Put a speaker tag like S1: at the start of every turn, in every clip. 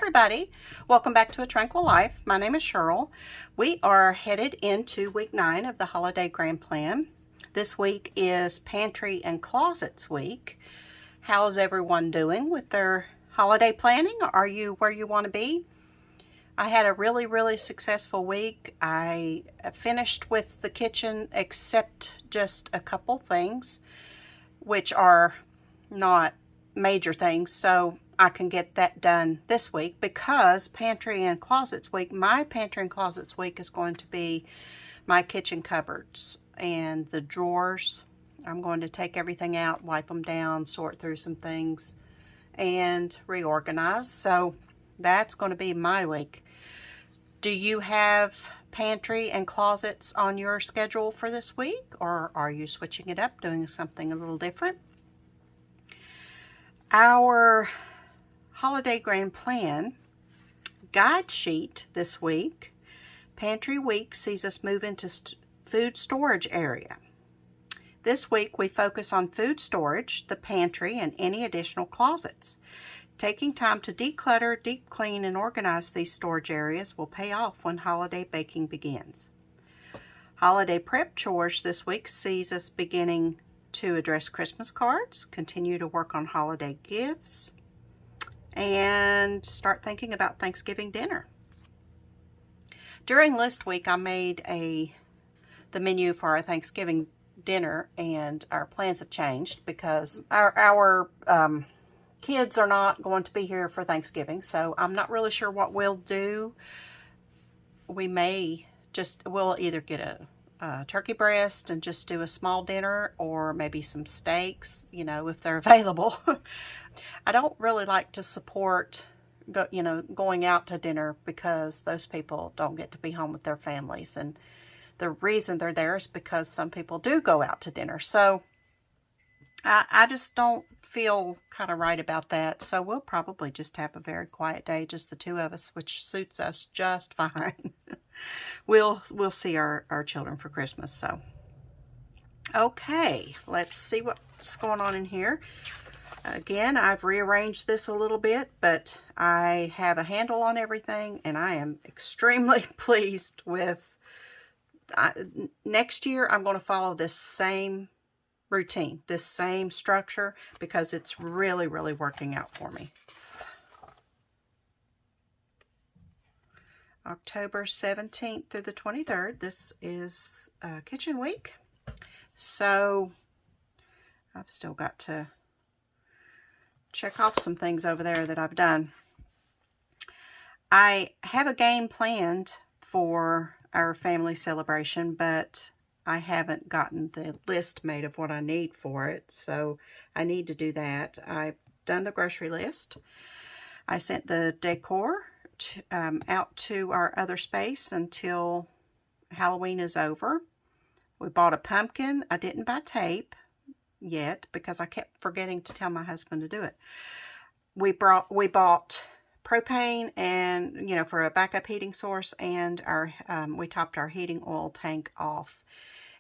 S1: everybody, welcome back to A Tranquil Life. My name is Cheryl. We are headed into week 9 of the holiday grand plan. This week is pantry and closets week. How is everyone doing with their holiday planning? Are you where you want to be? I had a really successful week. I finished with the kitchen except just a couple things, which are not major things, so I can get that done this week because pantry and closets week, my pantry and closets week is going to be my kitchen cupboards and the drawers. I'm going to take everything out, wipe them down, sort through some things, and reorganize. So that's going to be my week. Do you have pantry and closets on your schedule for this week, or are you switching it up, doing something a little different? Our holiday grand plan guide sheet this week, pantry week, sees us move into food storage area. This week we focus on food storage, the pantry, and any additional closets. Taking time to declutter, deep clean, and organize these storage areas will pay off when holiday baking begins. Holiday prep chores this week sees us beginning to address Christmas cards, continue to work on holiday gifts, and start thinking about Thanksgiving dinner. During list week, I made the menu for our Thanksgiving dinner, and our plans have changed because our kids are not going to be here for Thanksgiving, so I'm not really sure what we'll do. We'll either get a turkey breast and just do a small dinner, or maybe some steaks, if they're available. I don't really like to support going out to dinner because those people don't get to be home with their families, and the reason they're there is because some people do go out to dinner. So I just don't feel kind of right about that. So we'll probably just have a very quiet day, just the two of us, which suits us just fine. We'll see our children for Christmas. So, okay, let's see what's going on in here. Again, I've rearranged this a little bit, but I have a handle on everything, and I am extremely pleased with. Next year, I'm going to follow this same routine, this same structure, because it's really working out for me. October 17th through the 23rd, this is kitchen week. So I've still got to check off some things over there that I've done. I have a game planned for our family celebration, but I haven't gotten the list made of what I need for it, so I need to do that. I've done the grocery list. I sent the decor out to our other space until Halloween is over. We bought a pumpkin. I didn't buy tape yet because I kept forgetting to tell my husband to do it. We bought propane and for a backup heating source, and we topped our heating oil tank off.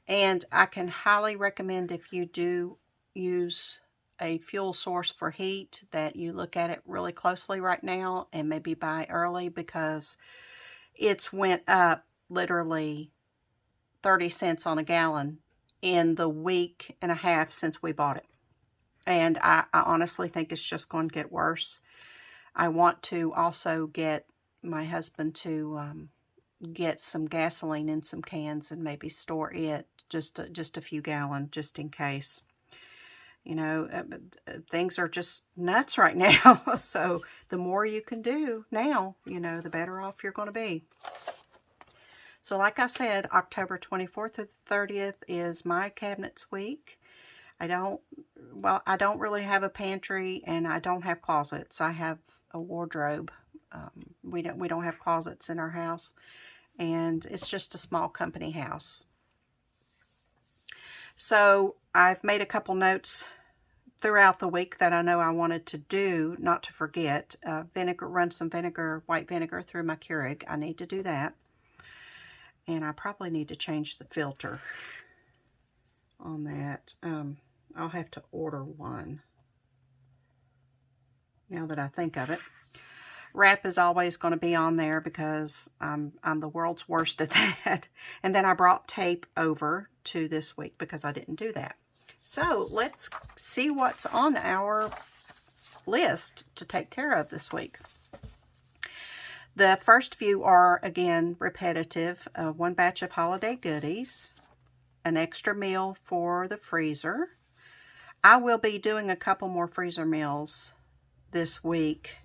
S1: And I can highly recommend, if you do use a fuel source for heat, that you look at it really closely right now and maybe buy early, because it's went up literally 30 cents on a gallon in the week and a half since we bought it. And I honestly think it's just going to get worse. I want to also get my husband to get some gasoline in some cans and maybe store it just a few gallons, just in case. Things are just nuts right now. So the more you can do now, the better off you're going to be. So like I said, October 24th through the 30th is my cabinets week. I don't really have a pantry, and I don't have closets. I have a wardrobe. We don't have closets in our house, and it's just a small company house. So I've made a couple notes throughout the week that I know I wanted to do, not to forget. Run some white vinegar through my Keurig. I need to do that. And I probably need to change the filter on that. I'll have to order one now that I think of it. Wrap is always going to be on there because I'm the world's worst at that. And then I brought tape over to this week because I didn't do that. So let's see what's on our list to take care of this week. The first few are, again, repetitive. One batch of holiday goodies, an extra meal for the freezer. I will be doing a couple more freezer meals this week,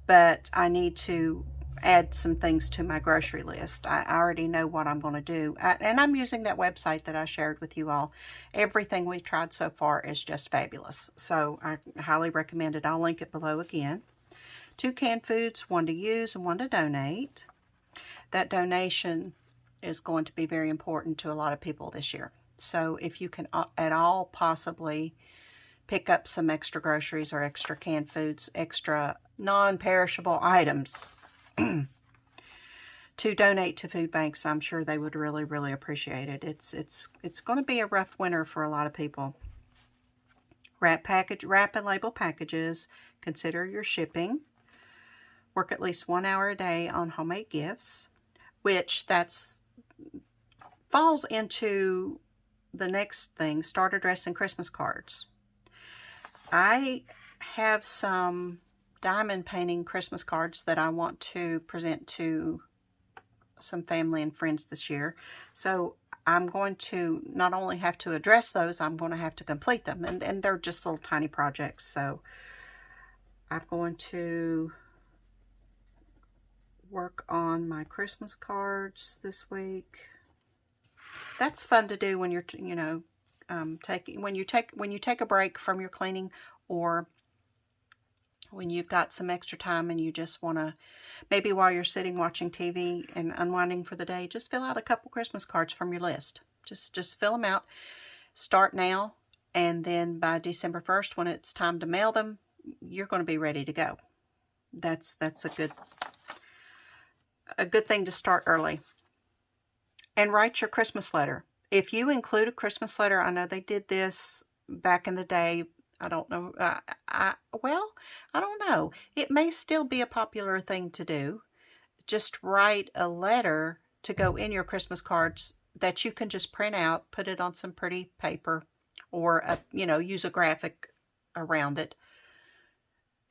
S1: but I need to add some things to my grocery list. I already know what I'm going to do. And I'm using that website that I shared with you all. Everything we've tried so far is just fabulous. So I highly recommend it. I'll link it below again. 2 canned foods, 1 to use and 1 to donate. That donation is going to be very important to a lot of people this year. So if you can at all possibly pick up some extra groceries or extra canned foods, extra non-perishable items to donate to food banks, I'm sure they would really, really appreciate it. It's going to be a rough winter for a lot of people. Wrap and label packages. Consider your shipping. Work at least 1 hour a day on homemade gifts, which falls into the next thing, start addressing Christmas cards. I have some diamond painting Christmas cards that I want to present to some family and friends this year. So I'm going to not only have to address those, I'm going to have to complete them. And they're just little tiny projects. So I'm going to work on my Christmas cards this week. That's fun to do when you're, when you take a break from your cleaning, or when you've got some extra time and you just want to, maybe while you're sitting watching TV and unwinding for the day, just fill out a couple Christmas cards from your list. Just fill them out. Start now, and then by December 1st, when it's time to mail them, you're going to be ready to go. That's a good thing to start early. And write your Christmas letter. If you include a Christmas letter, I know they did this back in the day. I don't know. I don't know. It may still be a popular thing to do. Just write a letter to go in your Christmas cards that you can just print out, put it on some pretty paper, or use a graphic around it,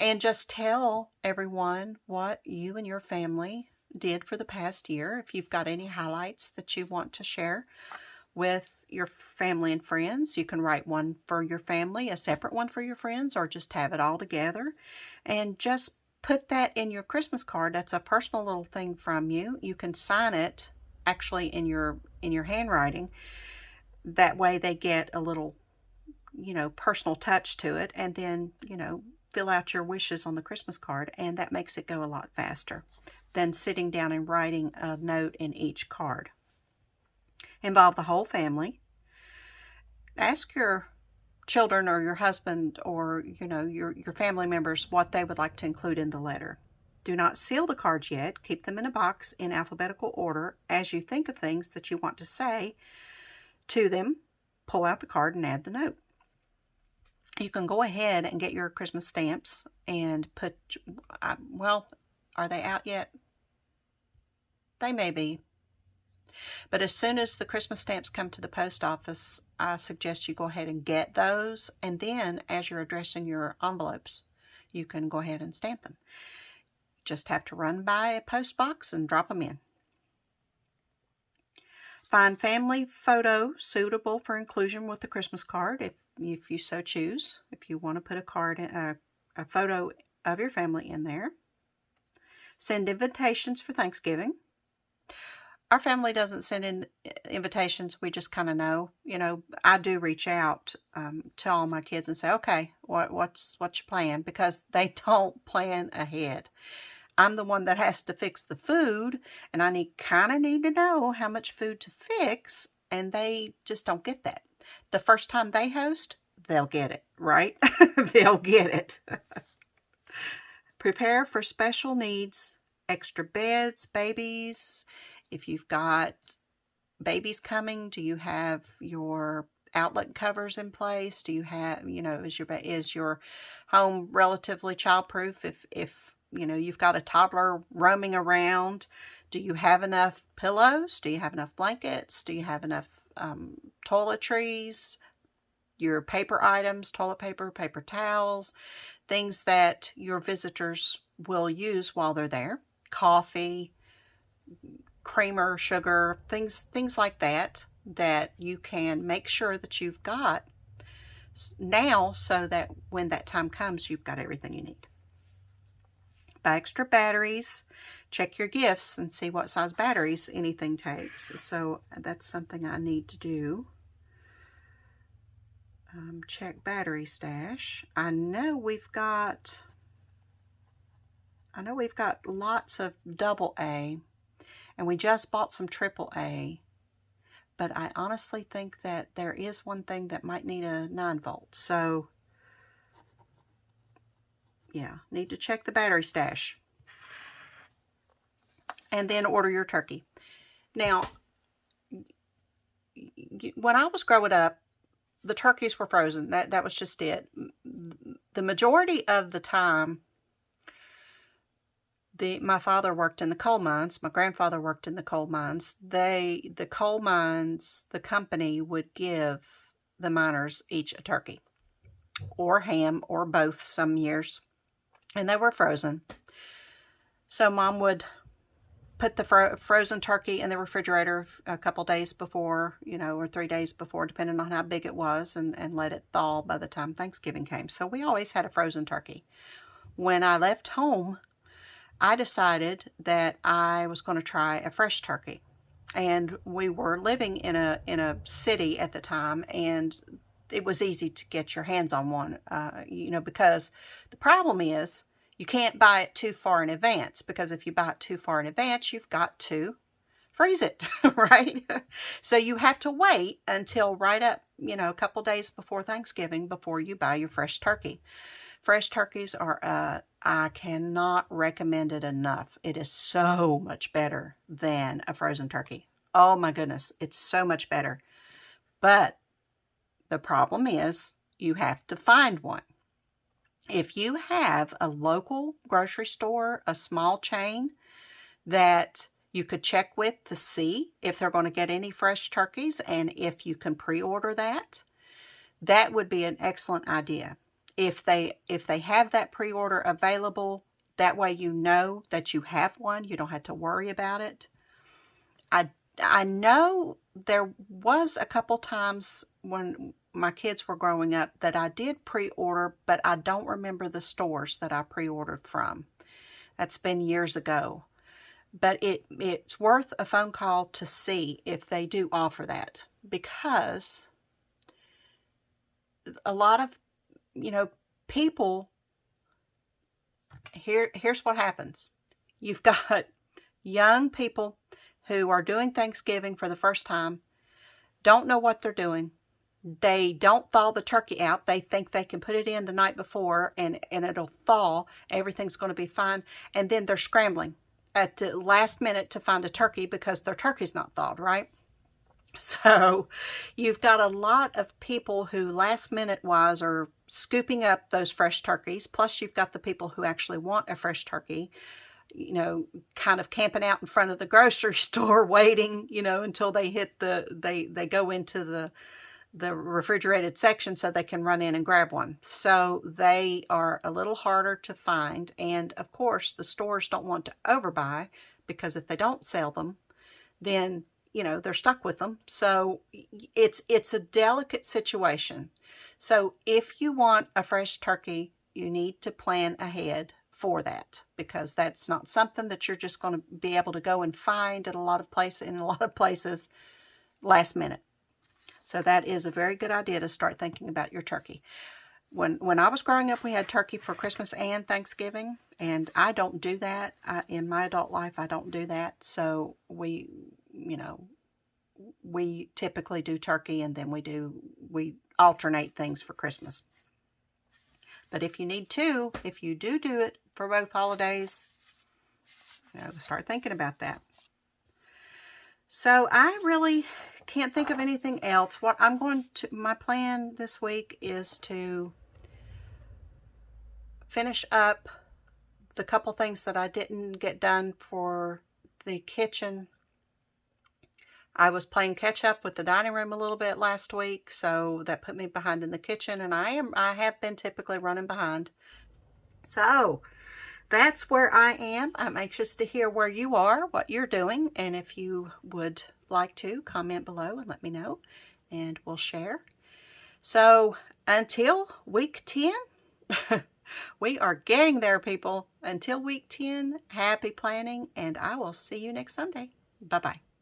S1: and just tell everyone what you and your family did for the past year. If you've got any highlights that you want to share with your family and friends, you can write one for your family, a separate one for your friends, or just have it all together and just put that in your Christmas card. That's a personal little thing from you. You can sign it actually in your handwriting. That way they get a little personal touch to it, and then fill out your wishes on the Christmas card, and that makes it go a lot faster than sitting down and writing a note in each card. Involve the whole family. Ask your children or your husband or your family members what they would like to include in the letter. Do not seal the cards yet. Keep them in a box in alphabetical order. As you think of things that you want to say to them, pull out the card and add the note. You can go ahead and get your Christmas stamps and put, are they out yet? They may be. But as soon as the Christmas stamps come to the post office, I suggest you go ahead and get those. And then as you're addressing your envelopes, you can go ahead and stamp them. Just have to run by a post box and drop them in. Find family photo suitable for inclusion with the Christmas card if you so choose. If you want to put a photo of your family in there. Send invitations for Thanksgiving. Our family doesn't send in invitations. We just kind of know. I do reach out to all my kids and say, okay, what's your plan? Because they don't plan ahead. I'm the one that has to fix the food, and I kind of need to know how much food to fix, and they just don't get that. The first time they host, they'll get it, right? They'll get it. Prepare for special needs, extra beds, babies. If you've got babies coming, do you have your outlet covers in place? Do you have, is your home relatively childproof? If you know, you've got a toddler roaming around. Do you have enough pillows? Do you have enough blankets? Do you have enough toiletries? Your paper items, toilet paper, paper towels, things that your visitors will use while they're there. Coffee, creamer, sugar, things like that, that you can make sure that you've got now, so that when that time comes, you've got everything you need. Buy extra batteries. Check your gifts and see what size batteries anything takes. So that's something I need to do. Check battery stash. I know we've got lots of AA, and we just bought some AAA. But I honestly think that there is one thing that might need a 9-volt. So, yeah, need to check the battery stash. And then order your turkey. Now, when I was growing up, the turkeys were frozen. That was just it. The majority of the time, my father worked in the coal mines. My grandfather worked in the coal mines. The coal mines, the company would give the miners each a turkey or ham or both some years, and they were frozen. So Mom would put the frozen turkey in the refrigerator a couple days before, you know, or 3 days before, depending on how big it was, and let it thaw by the time Thanksgiving came. So we always had a frozen turkey. When I left home, I decided that I was going to try a fresh turkey. And we were living in a city at the time, and it was easy to get your hands on one, you know, because the problem is you can't buy it too far in advance, because if you buy it too far in advance, you've got to freeze it, right? So you have to wait until right up, you know, a couple days before Thanksgiving before you buy your fresh turkey. Fresh turkeys are, I cannot recommend it enough. It is so much better than a frozen turkey. Oh my goodness, it's so much better. But the problem is you have to find one. If you have a local grocery store, a small chain that you could check with to see if they're going to get any fresh turkeys, and if you can pre-order that, that would be an excellent idea. If they have that pre-order available, that way you know that you have one. You don't have to worry about it. I know there was a couple times when my kids were growing up that I did pre-order, but I don't remember the stores that I pre-ordered from. That's been years ago. But it's worth a phone call to see if they do offer that, because a lot of, you know, people, here's what happens. You've got young people who are doing Thanksgiving for the first time, don't know what they're doing. They don't thaw the turkey out. They think they can put it in the night before and it'll thaw. Everything's going to be fine. And then they're scrambling at the last minute to find a turkey because their turkey's not thawed, right? So you've got a lot of people who last minute wise are scooping up those fresh turkeys. Plus you've got the people who actually want a fresh turkey, you know, kind of camping out in front of the grocery store waiting, you know, until they hit they go into the refrigerated section so they can run in and grab one. So they are a little harder to find. And of course the stores don't want to overbuy, because if they don't sell them, then, you know, they're stuck with them. So it's a delicate situation. So if you want a fresh turkey, you need to plan ahead for that, because that's not something that you're just going to be able to go and find at a lot of places last minute. So that is a very good idea to start thinking about your turkey. When I was growing up, we had turkey for Christmas and Thanksgiving, and I don't do that. In my adult life, I don't do that. So we typically do turkey, and then we alternate things for Christmas. But if you need to, if you do it for both holidays, you know, start thinking about that. So I really can't think of anything else. What I'm going to, my plan this week is to finish up the couple things that I didn't get done for the kitchen, I was playing catch up with the dining room a little bit last week, so that put me behind in the kitchen, and I have been typically running behind. So that's where I am. I'm anxious to hear where you are, what you're doing, and if you would like to comment below and let me know, and we'll share. So until week 10, we are getting there, people. Until week 10, happy planning, and I will see you next Sunday. Bye-bye.